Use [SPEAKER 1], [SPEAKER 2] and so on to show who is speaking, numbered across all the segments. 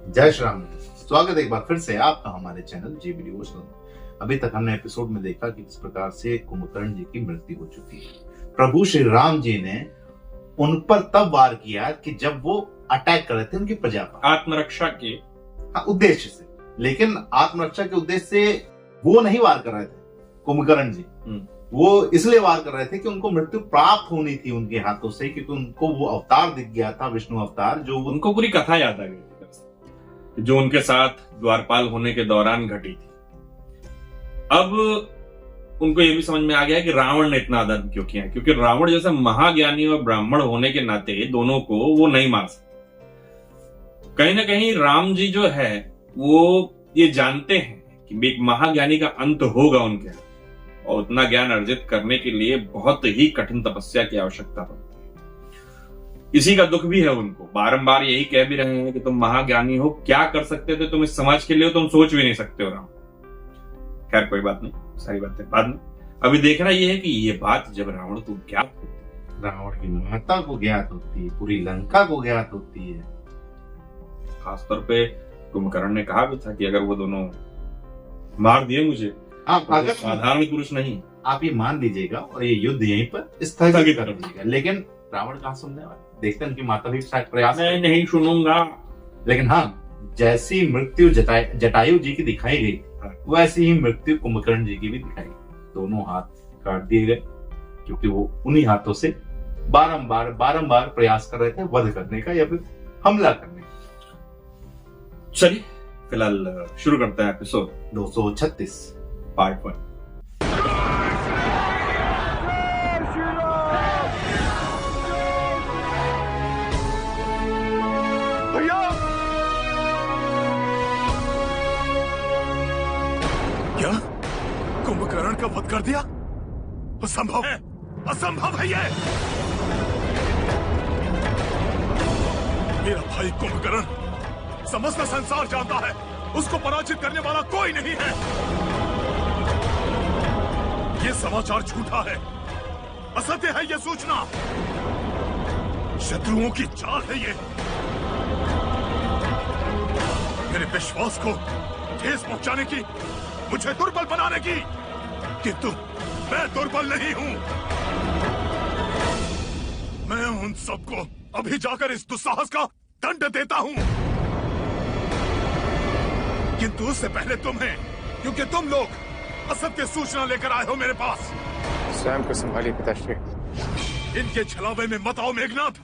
[SPEAKER 1] जय श्री राम। स्वागत है एक बार फिर से आपका हमारे चैनल जी वीडियोस में। अभी तक हमने एपिसोड में देखा कि किस प्रकार से कुंभकर्ण जी की मृत्यु हो चुकी है। प्रभु श्री राम जी ने उन पर तब वार किया कि जब वो अटैक कर रहे थे उनकी प्रजा पर
[SPEAKER 2] आत्मरक्षा के
[SPEAKER 1] उद्देश्य से, लेकिन आत्मरक्षा के उद्देश्य से वो नहीं वार कर रहे थे कुंभकर्ण जी। वो इसलिए वार कर रहे थे कि उनको मृत्यु प्राप्त होनी थी उनके हाथों से, क्योंकि उनको वो अवतार दिख गया था, विष्णु अवतार, जो
[SPEAKER 2] उनको पूरी कथा याद आ गई जो उनके साथ द्वारपाल होने के दौरान घटी थी। अब उनको ये भी समझ में आ गया कि रावण ने इतना अदब क्यों किया, क्योंकि रावण जैसे महाज्ञानी और ब्राह्मण होने के नाते दोनों को वो नहीं मार सकते। कहीं ना कहीं राम जी जो है वो ये जानते हैं कि एक महाज्ञानी का अंत होगा उनके, और उतना ज्ञान अर्जित करने के लिए बहुत ही कठिन तपस्या की आवश्यकता पड़ती है। इसी का दुख भी है उनको, बारंबार यही कह भी रहे हैं कि तुम महाज्ञानी हो, क्या कर सकते थे तुम इस समाज के लिए, तुम सोच भी नहीं सकते हो राम। खैर कोई बात नहीं, सारी बातें बाद में। अभी देखना यह है कि ये बात जब रावण को ज्ञात होती,
[SPEAKER 1] रावण की माता को ज्ञात होती है, पूरी लंका को ज्ञात होती है।
[SPEAKER 2] खासतौर पे कुंभकर्ण ने कहा भी था कि अगर वो दोनों मार दिए मुझे,
[SPEAKER 1] अगर
[SPEAKER 2] साधारण पुरुष नहीं,
[SPEAKER 1] आप ये मान लीजिएगा और ये युद्ध यहीं पर स्थगित कर दीजिएगा। लेकिन रावण कहाँ सुनने वाला, देखते हैं उनकी माता भी शायद प्रयास
[SPEAKER 2] मैं नहीं सुनूंगा।
[SPEAKER 1] लेकिन हाँ, जैसी मृत्यु जटायु जी की दिखाई गई वैसी ही मृत्यु कुंभकर्ण जी की भी दिखाई गई। दोनों हाथ काट दिए गए, क्योंकि वो उन्हीं हाथों से बारंबार प्रयास कर रहे थे वध करने का या फिर हमला करने का।
[SPEAKER 2] चलिए फिलहाल शुरू करते हैं एपिसोड
[SPEAKER 1] 236
[SPEAKER 2] पार्ट 1।
[SPEAKER 3] क्या कुंभकर्ण का वध कर दिया? असंभव है, असंभव है ये। मेरा भाई कुंभकर्ण समस्त संसार जानता है, उसको पराजित करने वाला कोई नहीं है। ये समाचार झूठा है, असत्य है ये सूचना, शत्रुओं की चाल है ये। मेरे विश्वास को ठेस पहुंचाने की, मुझे दुर्बल बनाने की, किंतु मैं दुर्बल नहीं हूं। मैं उन सबको अभी जाकर इस दुस्साहस का दंड देता हूं, किंतु उससे पहले तुम्हें, क्योंकि तुम लोग असत्य सूचना लेकर आए हो मेरे पास।
[SPEAKER 4] स्वयं को संभालिए पिताश्री।
[SPEAKER 3] इनके छलावे में मत आओ मेघनाथ।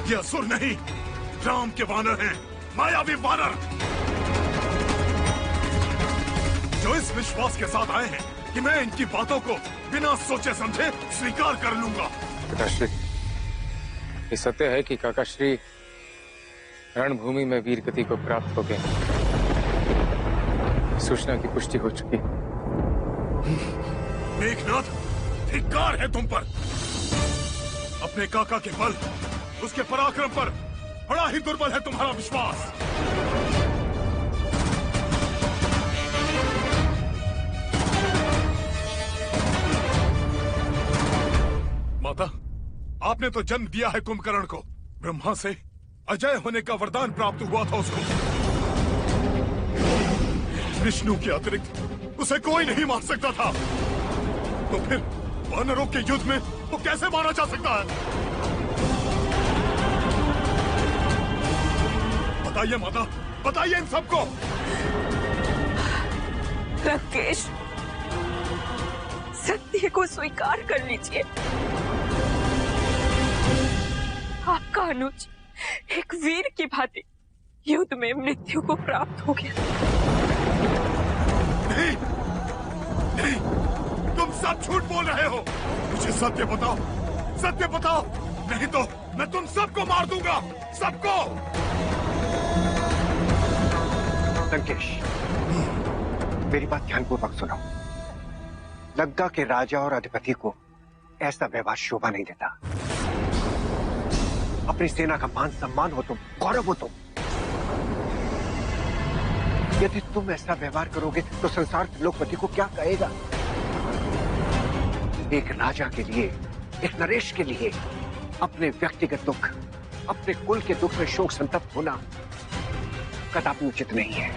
[SPEAKER 3] ये असुर नहीं, राम के वानर हैं, मायावी वानर, जो इस विश्वास के साथ आए हैं कि मैं इनकी बातों को बिना सोचे समझे स्वीकार कर लूंगा।
[SPEAKER 4] पिताश्री, ये सत्य है कि काकाश्री रणभूमि में वीर गति को प्राप्त हो गए। सूचना की पुष्टि हो चुकी।
[SPEAKER 3] मेघनाथ, धिक्कार है तुम पर। अपने काका के बल, उसके पराक्रम पर बड़ा ही दुर्बल है तुम्हारा विश्वास। माता, आपने तो जन्म दिया है कुंभकर्ण को। ब्रह्मा से अजय होने का वरदान प्राप्त हुआ था उसको। विष्णु के अतिरिक्त उसे कोई नहीं मार सकता था, तो फिर वानरों के युद्ध में वो कैसे मारा जा सकता है? बताइए माता, बताइए इन सबको।
[SPEAKER 5] लंकेश, सत्य को स्वीकार कर लीजिए। आपका अनुज एक वीर की भांति युद्ध में मृत्यु को प्राप्त हो गया।
[SPEAKER 3] नहीं, नहीं, तुम सब झूठ बोल रहे हो। मुझे सत्य बताओ, सत्य बताओ, नहीं तो मैं तुम सबको मार दूंगा, सबको।
[SPEAKER 6] लंकेश, मेरी बात ध्यानपूर्वक सुनो। लंका के राजा और अधिपति को ऐसा व्यवहार शोभा नहीं देता। अपनी सेना का मान सम्मान हो तुम, गौरव हो तुम। यदि तुम ऐसा व्यवहार करोगे तो संसार त्रिलोकपति को क्या कहेगा? एक राजा के लिए, एक नरेश के लिए अपने व्यक्तिगत दुख, अपने कुल के दुख में शोक संतप्त होना कदापि उचित नहीं है।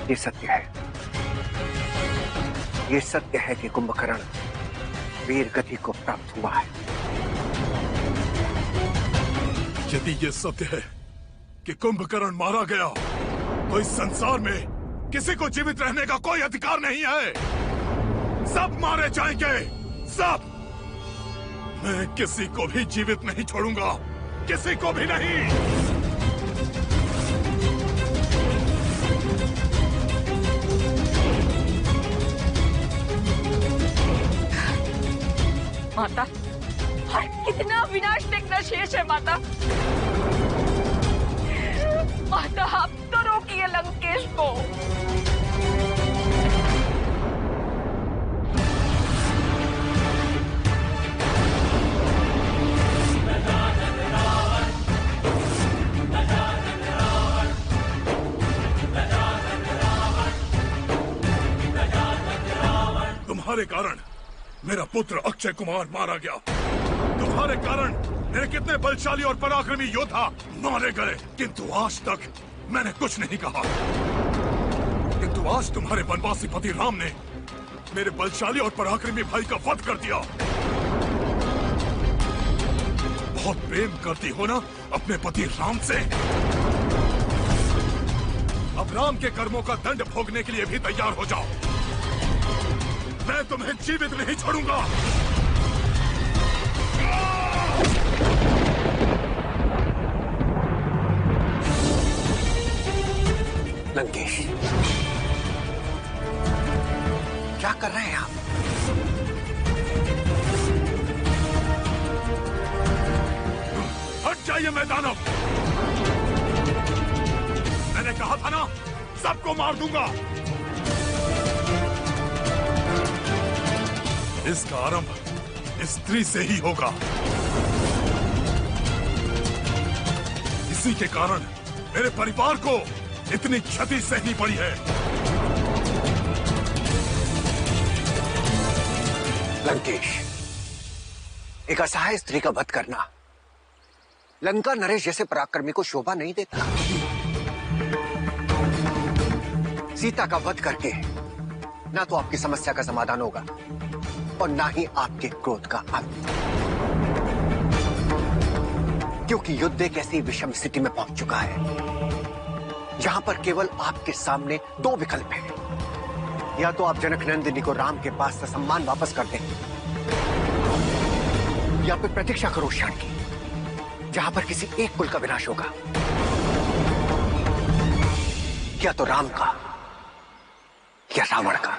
[SPEAKER 6] ये सत्य है, ये सत्य है कि कुंभकर्ण वीर गति को प्राप्त हुआ है।
[SPEAKER 3] यदि ये सत्य है कि कुंभकर्ण मारा गया, तो इस संसार में किसी को जीवित रहने का कोई अधिकार नहीं है। सब मारे जाएंगे, सब। मैं किसी को भी जीवित नहीं छोड़ूंगा, किसी को भी नहीं।
[SPEAKER 5] माता, और कितना विनाश देखना शेष है माता। माता, आप तो रोकिए लंकेश को।
[SPEAKER 3] तुम्हारे कारण मेरा पुत्र अक्षय कुमार मारा गया। तुम्हारे कारण मेरे कितने बलशाली और पराक्रमी योद्धा मारे गए, किंतु आज तक मैंने कुछ नहीं कहा। किंतु आज तुम्हारे वनवासी पति राम ने मेरे बलशाली और पराक्रमी भाई का वध कर दिया। बहुत प्रेम करती हो ना अपने पति राम से। अब राम के कर्मों का दंड भोगने के लिए भी तैयार हो जाओ। मैं तुम्हें जीवित नहीं छोड़ूंगा।
[SPEAKER 6] लंकेश, क्या कर रहे हैं आप?
[SPEAKER 3] हट जाइए मैदानव। मैंने कहा था ना, सबको मार दूंगा। इसका आरंभ स्त्री से ही होगा। इसी के कारण मेरे परिवार को इतनी क्षति सहनी पड़ी है।
[SPEAKER 6] लंकेश, एक असहाय स्त्री का वध करना लंका नरेश जैसे पराक्रमी को शोभा नहीं देता। सीता का वध करके ना तो आपकी समस्या का समाधान होगा और ना ही आपके क्रोध का अंत, क्योंकि युद्ध एक ऐसी विषम स्थिति में पहुंच चुका है जहां पर केवल आपके सामने दो विकल्प हैं। या तो आप जनक नंदिनी को राम के पास ससम्मान वापस कर दें, या फिर प्रतीक्षा करो क्षण की जहां पर किसी एक कुल का विनाश होगा, या तो राम का या रावण का।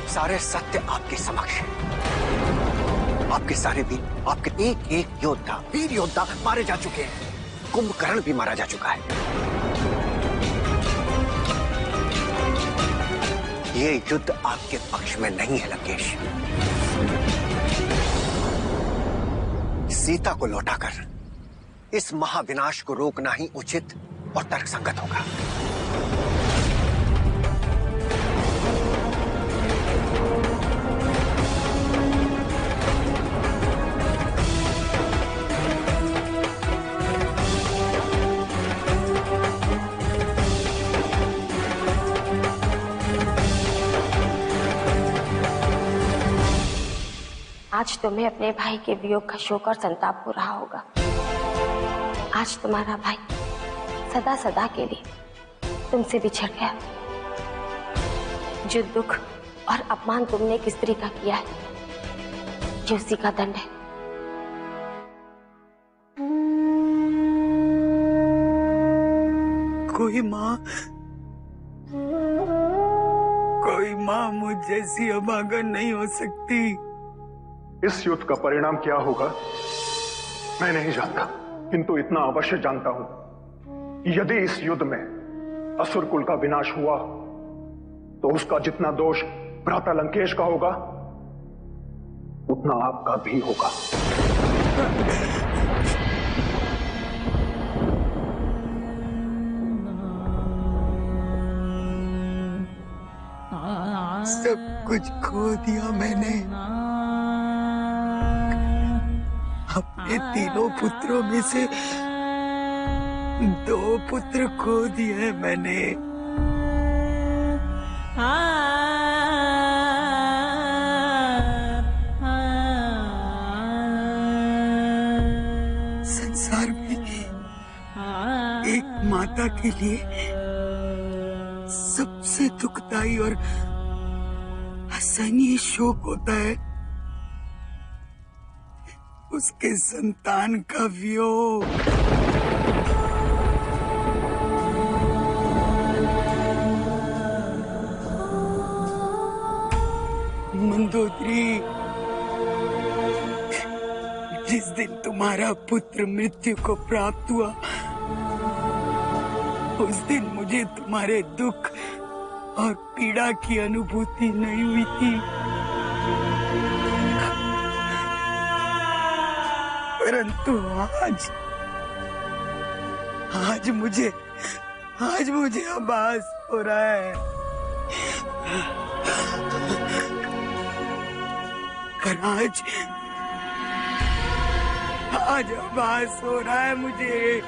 [SPEAKER 6] सारे सत्य आपके समक्ष है। आपके सारे वीर, आपके एक एक योद्धा, वीर योद्धा मारे जा चुके हैं। कुंभकर्ण भी मारा जा चुका है। ये युद्ध आपके पक्ष में नहीं है लंकेश। सीता को लौटाकर इस महाविनाश को रोकना ही उचित और तर्कसंगत होगा।
[SPEAKER 7] आज तुम्हें अपने भाई के वियोग का शोक और संताप हो रहा होगा। आज तुम्हारा भाई सदा सदा के लिए तुमसे बिछड़ गया। जो दुख और अपमान तुमने एक स्त्री का किया है, ये उसी का दंड है।
[SPEAKER 8] कोई माँ मुझ जैसी अभागन नहीं हो सकती।
[SPEAKER 9] इस युद्ध का परिणाम क्या होगा मैं नहीं जानता, किंतु इतना अवश्य जानता हूं, यदि इस युद्ध में असुर कुल का विनाश हुआ तो उसका जितना दोष भ्राता लंकेश का होगा उतना आपका भी होगा।
[SPEAKER 8] सब कुछ खो दिया मैंने। अपने तीनों पुत्रों में से 2 पुत्र खो दिए मैंने। संसार में एक माता के लिए सबसे दुखदाई और असहनीय शोक होता है उसके संतान का वियोग। मंदोदरी, जिस दिन तुम्हारा पुत्र मृत्यु को प्राप्त हुआ उस दिन मुझे तुम्हारे दुख और पीड़ा की अनुभूति नहीं हुई थी, परंतु आज मुझे आभास हो रहा है। पर आज आभास हो रहा है मुझे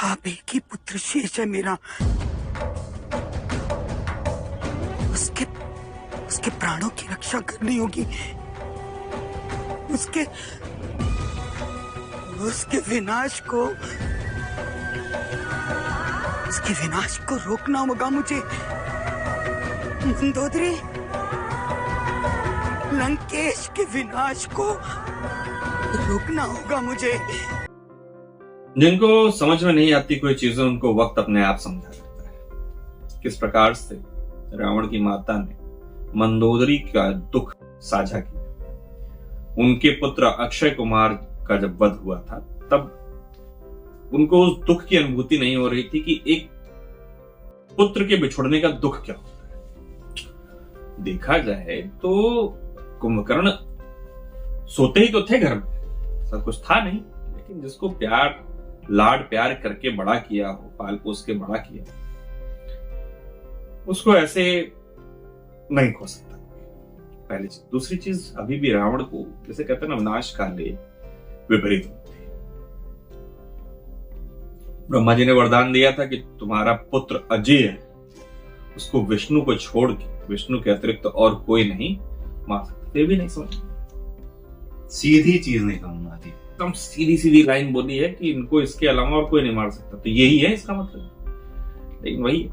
[SPEAKER 8] आप एक ही पुत्र शेष है मेरा। उसके प्राणों की रक्षा करनी होगी। उसके विनाश को रोकना होगा मुझे। मंदोदरी, लंकेश के विनाश को रोकना होगा मुझे।
[SPEAKER 2] जिनको समझ में नहीं आती कोई चीजें उनको वक्त अपने आप समझा देता है। किस प्रकार से रावण की माता ने मंदोदरी का दुख साझा किया। उनके पुत्र अक्षय कुमार का जब वध हुआ था तब उनको उस दुख की अनुभूति नहीं हो रही थी कि एक पुत्र के बिछुड़ने का दुख क्या होता है। देखा जाए तो कुंभकर्ण सोते ही तो थे घर में, सब कुछ था नहीं, लेकिन जिसको लाड प्यार करके बड़ा किया हो, पाल पोस के बड़ा किया, उसको ऐसे नहीं खो सकता। पहली चीज। दूसरी चीज, अभी भी रावण को जैसे कहते हैं ना, विनाश काले विपरीत होते। ब्रह्मा जी ने वरदान दिया था कि तुम्हारा पुत्र अजय है, उसको विष्णु को छोड़ के, विष्णु के अतिरिक्त और कोई नहीं मार सकता। फिर भी नहीं समझ,
[SPEAKER 1] सीधी चीज नहीं समझ आती।
[SPEAKER 2] एकदम सीधी लाइन बोली है कि इनको इसके अलावा और कोई नहीं मार सकता। तो यही है इसका मतलब। लेकिन वही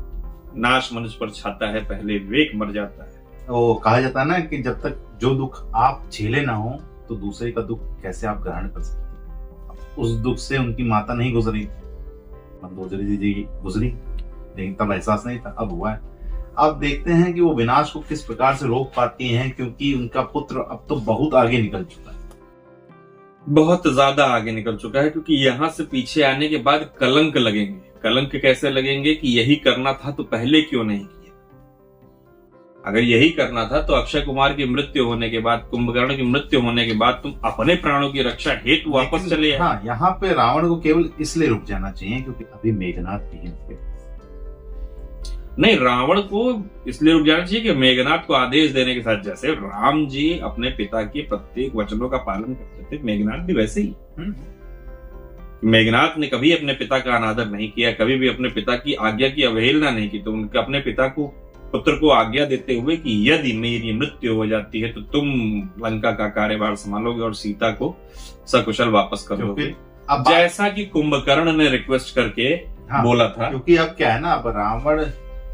[SPEAKER 2] नाश मनुष्य पर छाता है, पहले विवेक मर जाता है।
[SPEAKER 1] वो कहा जाता है ना कि जब तक जो दुख आप झेले ना हो तो दूसरे का दुख कैसे आप ग्रहण कर सकते। उस दुख से उनकी माता नहीं गुजरी, मंदोदरी जी गुजरी, लेकिन तब एहसास नहीं था, अब हुआ है। अब देखते हैं कि वो विनाश को किस प्रकार से रोक पाती हैं, क्योंकि उनका पुत्र अब तो बहुत आगे निकल चुका है,
[SPEAKER 2] बहुत ज्यादा आगे निकल चुका है। क्योंकि यहां से पीछे आने के बाद कलंक लगेंगे। कलंक कैसे लगेंगे कि यही करना था तो पहले क्यों नहीं किया। अगर यही करना था तो अक्षय कुमार की मृत्यु होने के बाद, कुंभकर्ण की मृत्यु होने के बाद तुम अपने प्राणों की रक्षा हेतु वापस चले।
[SPEAKER 1] हाँ, यहाँ पे रावण को केवल इसलिए रुक जाना चाहिए क्योंकि अभी मेघनाथ भी है।
[SPEAKER 2] नहीं, रावण को इसलिए रुक जाना चाहिए कि मेघनाथ को आदेश देने के साथ, जैसे राम जी अपने पिता के प्रत्येक वचनों का पालन करते थे, मेघनाथ भी वैसे ही। मेघनाथ ने कभी अपने पिता का अनादर नहीं किया, कभी भी अपने पिता की आज्ञा की अवहेलना नहीं की। तो उनके अपने पिता को, पुत्र को आज्ञा देते हुए कि यदि मेरी मृत्यु हो जाती है तो तुम लंका का कार्यभार संभालोगे और सीता को सकुशल वापस करोगे, जैसा कि कुंभकर्ण ने रिक्वेस्ट करके बोला था।
[SPEAKER 1] क्योंकि अब क्या है ना, अब रावण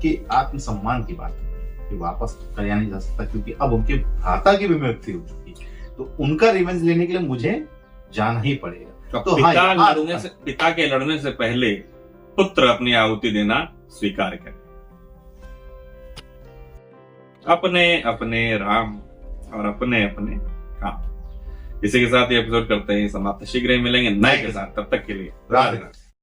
[SPEAKER 1] की आत्मसम्मान की बात कि वापस कराया नहीं जा सकता, क्योंकि अब उनके भ्राता की भी मृत्यु हो चुकी है, तो उनका रिवेंज लेने के लिए मुझे जाना ही पड़ेगा। तो
[SPEAKER 2] पिता के लड़ने से पहले पुत्र अपनी आहुति देना स्वीकार करें। अपने अपने राम और अपने अपने काम। इसी के साथ ये एपिसोड करते हैं समाप्त। शीघ्र ही मिलेंगे नए के साथ, तब तक के लिए राधे राधे।